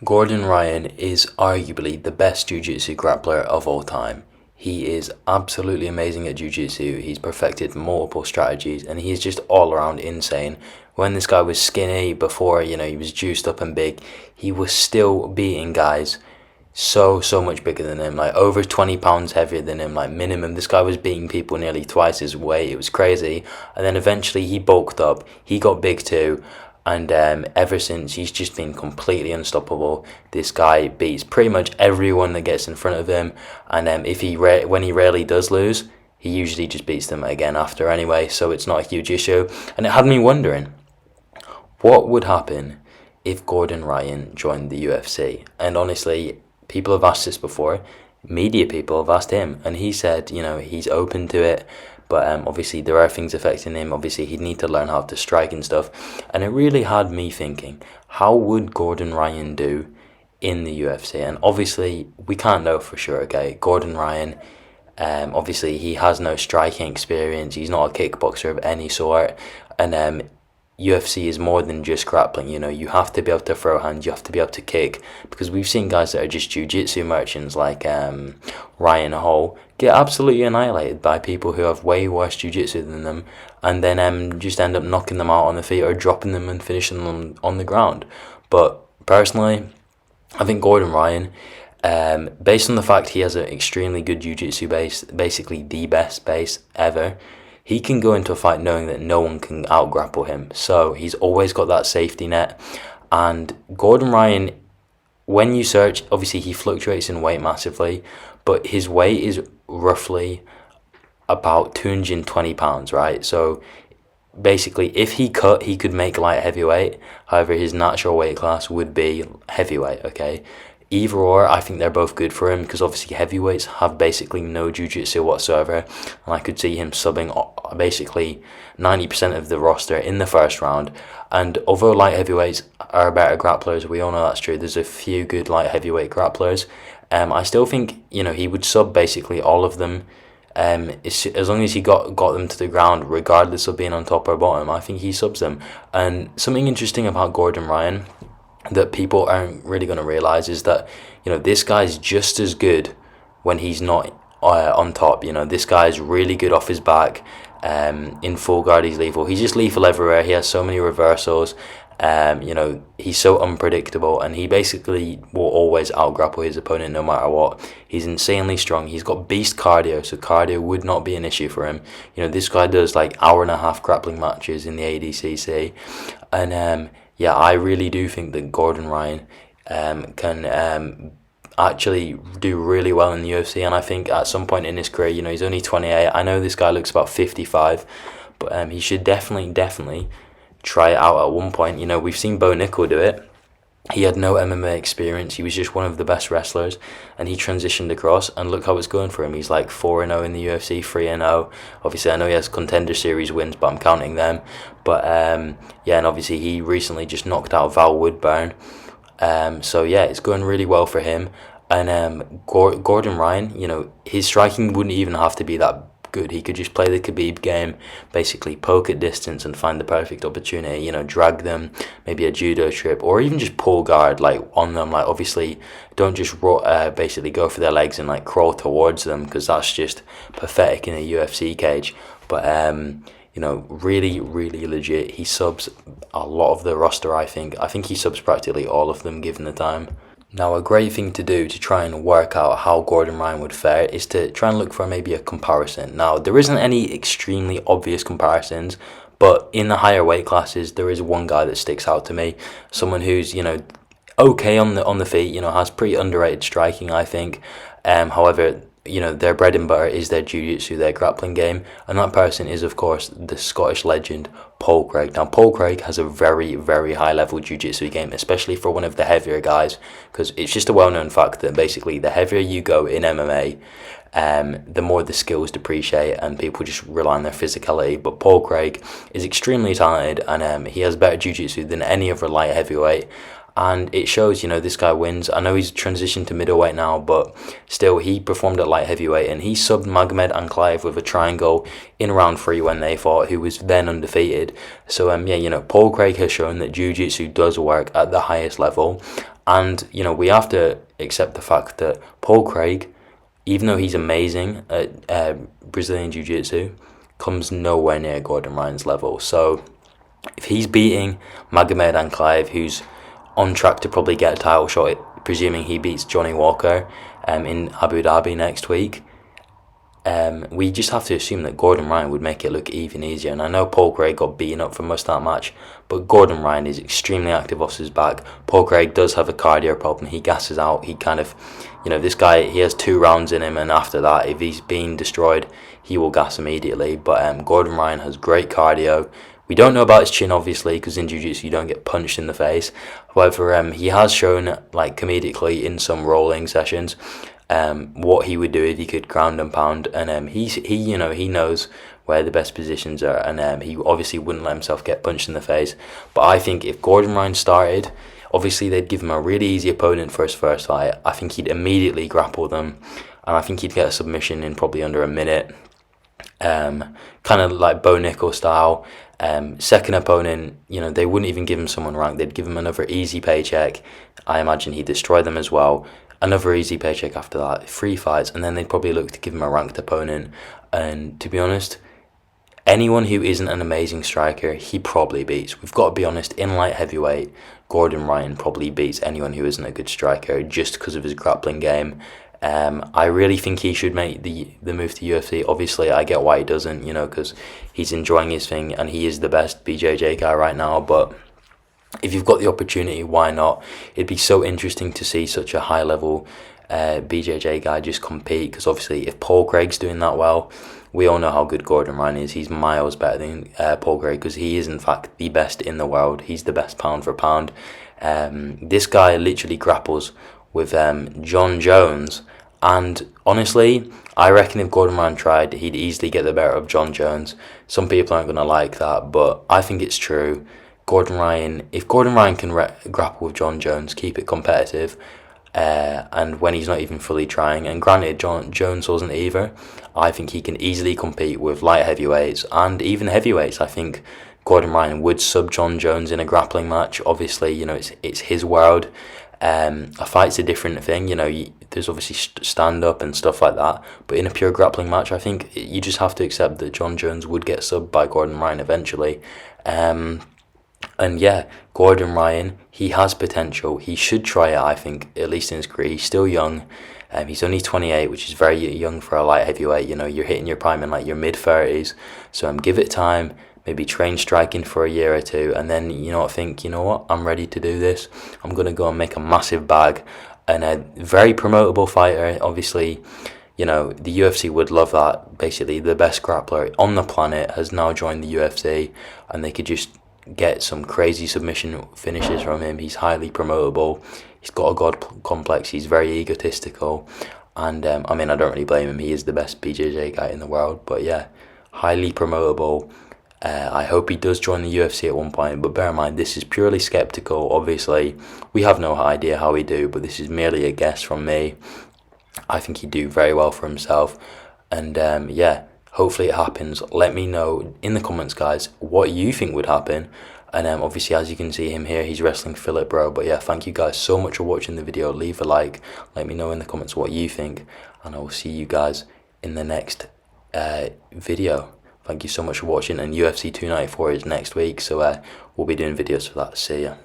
Gordon Ryan is arguably the best jiu-jitsu grappler of all time. He is absolutely amazing at jiu-jitsu. He's perfected multiple strategies and he's just all around insane. When this guy was skinny before, he was juiced up and big, he was still beating guys so much bigger than him, like over 20 pounds heavier than him, like minimum. This guy was beating people nearly twice his weight. It was crazy. And then eventually he bulked up, he got big too, and ever since he's just been completely unstoppable. This guy beats pretty much everyone that gets in front of him, and when he rarely does lose, he usually just beats them again after anyway, so it's not a huge issue. And it had me wondering, what would happen if Gordon Ryan joined the UFC? And honestly, people have asked this before. Media people have asked him, and he said, he's open to it. But obviously there are things affecting him. Obviously he'd need to learn how to strike and stuff. And it really had me thinking, how would Gordon Ryan do in the UFC? And obviously we can't know for sure, okay? Gordon Ryan, obviously he has no striking experience. He's not a kickboxer of any sort. And UFC is more than just grappling. You have to be able to throw hands, you have to be able to kick, because we've seen guys that are just jiu-jitsu merchants like Ryan Hall get absolutely annihilated by people who have way worse jiu-jitsu than them, and then just end up knocking them out on the feet or dropping them and finishing them on the ground. But personally, I think Gordon Ryan, based on the fact he has an extremely good jiu-jitsu base, basically the best base ever, he can go into a fight knowing that no one can out-grapple him. So he's always got that safety net. And Gordon Ryan, when you search, obviously he fluctuates in weight massively, but his weight is roughly about 220 pounds, right? So basically, if he cut, he could make light heavyweight. However, his natural weight class would be heavyweight, okay? Either or, I think they're both good for him, because obviously heavyweights have basically no jiu-jitsu whatsoever, and I could see him subbing basically 90% of the roster in the first round. And although light heavyweights are better grapplers, we all know that's true, there's a few good light heavyweight grapplers, I still think he would sub basically all of them, as long as he got them to the ground, regardless of being on top or bottom. I think he subs them. And something interesting about Gordon Ryan that people aren't really going to realize is that this guy's just as good when he's not on top. This guy's really good off his back. In full guard he's lethal. He's just lethal everywhere. He has so many reversals. He's so unpredictable, and he basically will always out-grapple his opponent no matter what. He's insanely strong. He's got beast cardio, so cardio would not be an issue for him. This guy does like hour-and-a-half grappling matches in the ADCC, and I really do think that Gordon Ryan can actually do really well in the UFC, and I think at some point in his career, he's only 28. I know this guy looks about 55, but he should definitely try it out at one point. We've seen Bo Nickel do it. He had no MMA experience. He was just one of the best wrestlers, and he transitioned across, and look how it's going for him. He's like 4-0 in the UFC, 3-0. Obviously, I know he has Contender Series wins, but I'm counting them. But and obviously he recently just knocked out Val Woodburn. It's going really well for him. And Gordon Ryan, his striking wouldn't even have to be that good. He could just play the Khabib game, basically poke at distance and find the perfect opportunity, drag them, maybe a judo trip, or even just pull guard on them. Obviously don't just basically go for their legs and crawl towards them, because that's just pathetic in a UFC cage. But really legit. He subs a lot of the roster. I think he subs practically all of them given the time. Now, a great thing to do to try and work out how Gordon Ryan would fare is to try and look for maybe a comparison. Now, there isn't any extremely obvious comparisons, but in the higher weight classes, there is one guy that sticks out to me. Someone who's, okay on the feet, has pretty underrated striking, I think. However, their bread and butter is their jiu-jitsu, their grappling game, and that person is, of course, the Scottish legend, Paul Craig. Now, Paul Craig has a very, very high-level jiu-jitsu game, especially for one of the heavier guys, because it's just a well-known fact that basically the heavier you go in MMA, the more the skills depreciate and people just rely on their physicality. But Paul Craig is extremely talented, and he has better jiu-jitsu than any other light heavyweight. And it shows, this guy wins. I know he's transitioned to middleweight now, but still, he performed at light heavyweight, and he subbed Magomed Ankalaev with a triangle in round 3 when they fought, who was then undefeated. So, Paul Craig has shown that jiu-jitsu does work at the highest level, And, we have to accept the fact that Paul Craig, even though he's amazing at Brazilian Jiu-Jitsu, comes nowhere near Gordon Ryan's level. So if he's beating Magomed Ankalaev, who's on track to probably get a title shot, presuming he beats Johnny Walker in Abu Dhabi next week, we just have to assume that Gordon Ryan would make it look even easier. And I know Paul Craig got beaten up for most of that match, but Gordon Ryan is extremely active off his back. Paul Craig does have a cardio problem. He gasses out. He kind of, this guy, he has 2 rounds in him, and after that, if he's being destroyed, he will gas immediately. But Gordon Ryan has great cardio. We don't know about his chin, obviously, because in Jiu-Jitsu you don't get punched in the face. However, he has shown, like, comedically in some rolling sessions, what he would do if he could ground and pound, and he knows where the best positions are, and he obviously wouldn't let himself get punched in the face. But I think if Gordon Ryan started, obviously they'd give him a really easy opponent for his first fight. I think he'd immediately grapple them, and I think he'd get a submission in probably under a minute, kind of like Bo Nickel style. Second opponent, they wouldn't even give him someone ranked. They'd give him another easy paycheck. I imagine he'd destroy them as well. Another easy paycheck after that, 3 fights, and then they'd probably look to give him a ranked opponent. And to be honest, anyone who isn't an amazing striker, he probably beats. We've got to be honest, in light heavyweight, Gordon Ryan probably beats anyone who isn't a good striker just because of his grappling game. I really think he should make the move to UFC. Obviously, I get why he doesn't, because he's enjoying his thing and he is the best BJJ guy right now. But if you've got the opportunity, why not? It'd be so interesting to see such a high-level BJJ guy just compete, because obviously if Paul Craig's doing that well, we all know how good Gordon Ryan is. He's miles better than Paul Craig, because he is in fact the best in the world. He's the best pound for pound. This guy literally grapples with John Jones, and honestly, I reckon if Gordon Ryan tried, he'd easily get the better of John Jones. Some people aren't going to like that, but I think it's true. If Gordon Ryan can grapple with John Jones, keep it competitive, and when he's not even fully trying, and granted John Jones wasn't either, I think he can easily compete with light heavyweights and even heavyweights. I think Gordon Ryan would sub John Jones in a grappling match. Obviously, it's his world. A fight's a different thing, there's obviously stand-up and stuff like that, but in a pure grappling match, I think you just have to accept that John Jones would get subbed by Gordon Ryan eventually. And yeah, Gordon Ryan, he has potential. He should try it, I think, at least in his career. He's still young. He's only 28, which is very young for a light heavyweight. You're hitting your prime in like your mid-30s. So give it time. Maybe train striking for a year or 2, and then think, I'm ready to do this. I'm gonna go and make a massive bag. And a very promotable fighter, obviously. The UFC would love that. Basically, the best grappler on the planet has now joined the UFC, and they could just get some crazy submission finishes from him. He's highly promotable. He's got a god complex. He's very egotistical, and I don't really blame him. He is the best BJJ guy in the world. But yeah, highly promotable. I hope he does join the UFC at one point, but bear in mind, this is purely skeptical. Obviously, we have no idea how he'd do, but this is merely a guess from me. I think he'd do very well for himself, and hopefully it happens. Let me know in the comments, guys, what you think would happen. And obviously, as you can see him here, he's wrestling Philip Bro. But yeah, thank you guys so much for watching the video. Leave a like. Let me know in the comments what you think, and I will see you guys in the next video. Thank you so much for watching, and UFC 294 is next week, so we'll be doing videos for that. See ya.